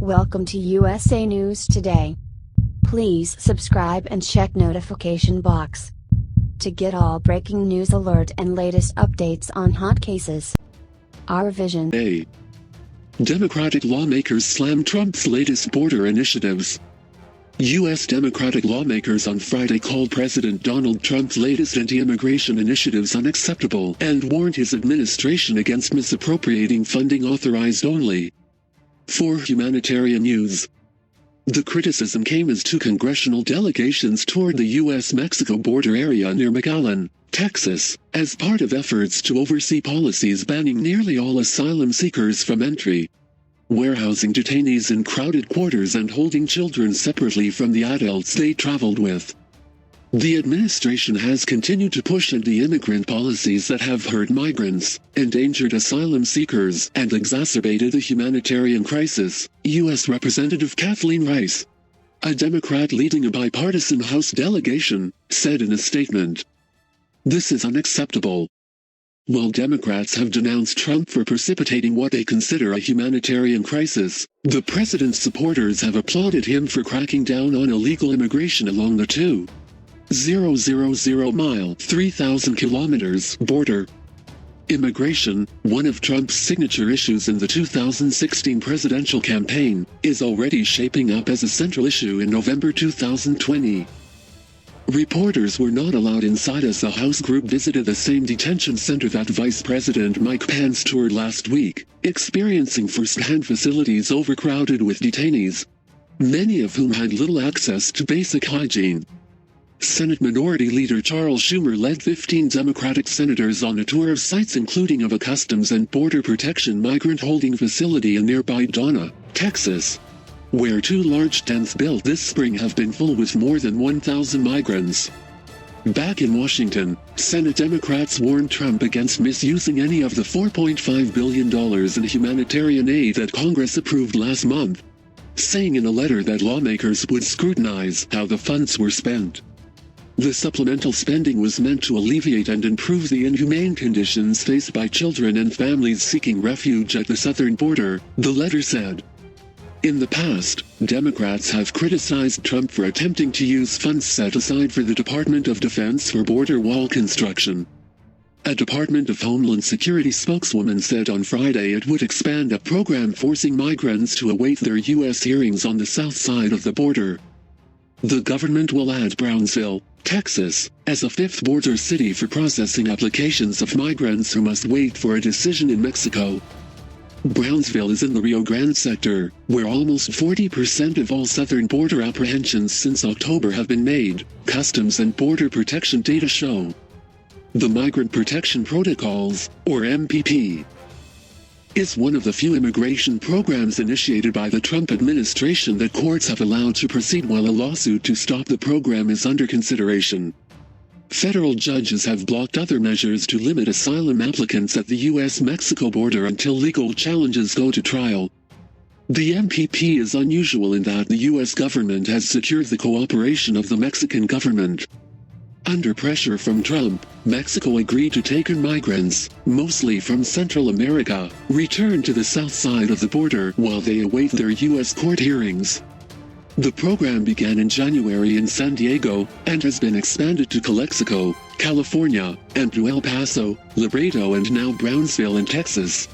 Welcome to USA News Today. Please subscribe and check notification box to get all breaking news alert and latest updates on hot cases. Our vision. A. Democratic lawmakers slam Trump's latest border initiatives. U.S. Democratic lawmakers on Friday called President Donald Trump's latest anti-immigration initiatives unacceptable and warned his administration against misappropriating funding authorized only for humanitarian use. The criticism came as two congressional delegations toured the U.S.-Mexico border area near McAllen, Texas, as part of efforts to oversee policies banning nearly all asylum seekers from entry, warehousing detainees in crowded quarters and holding children separately from the adults they traveled with. The administration has continued to push anti-immigrant policies that have hurt migrants, endangered asylum seekers, and exacerbated the humanitarian crisis, U.S. Representative Kathleen Rice, a Democrat leading a bipartisan House delegation, said in a statement. This is unacceptable. While Democrats have denounced Trump for precipitating what they consider a humanitarian crisis, the president's supporters have applauded him for cracking down on illegal immigration along the 2,000-mile, 3,000 kilometers border. Immigration, one of Trump's signature issues in the 2016 presidential campaign, is already shaping up as a central issue in November 2020. Reporters were not allowed inside as the House group visited the same detention center that Vice President Mike Pence toured last week, experiencing firsthand facilities overcrowded with detainees, many of whom had little access to basic hygiene. Senate Minority Leader Charles Schumer led 15 Democratic senators on a tour of sites including of a Customs and Border Protection migrant holding facility in nearby Donna, Texas, where two large tents built this spring have been full with more than 1,000 migrants. Back in Washington, Senate Democrats warned Trump against misusing any of the $4.5 billion in humanitarian aid that Congress approved last month, saying in a letter that lawmakers would scrutinize how the funds were spent. The supplemental spending was meant to alleviate and improve the inhumane conditions faced by children and families seeking refuge at the southern border, the letter said. In the past, Democrats have criticized Trump for attempting to use funds set aside for the Department of Defense for border wall construction. A Department of Homeland Security spokeswoman said on Friday it would expand a program forcing migrants to await their U.S. hearings on the south side of the border. The government will add Brownsville, Texas, as a fifth border city for processing applications of migrants who must wait for a decision in Mexico. Brownsville is in the Rio Grande sector, where almost 40% of all southern border apprehensions since October have been made, Customs and Border Protection data show. The Migrant Protection Protocols, or MPP, is one of the few immigration programs initiated by the Trump administration that courts have allowed to proceed while a lawsuit to stop the program is under consideration. Federal judges have blocked other measures to limit asylum applicants at the U.S.-Mexico border until legal challenges go to trial. The MPP is unusual in that the U.S. government has secured the cooperation of the Mexican government. Under pressure from Trump, Mexico agreed to take in migrants, mostly from Central America, return to the south side of the border while they await their U.S. court hearings. The program began in January in San Diego and has been expanded to Calexico, California, and to El Paso, Laredo and now Brownsville in Texas.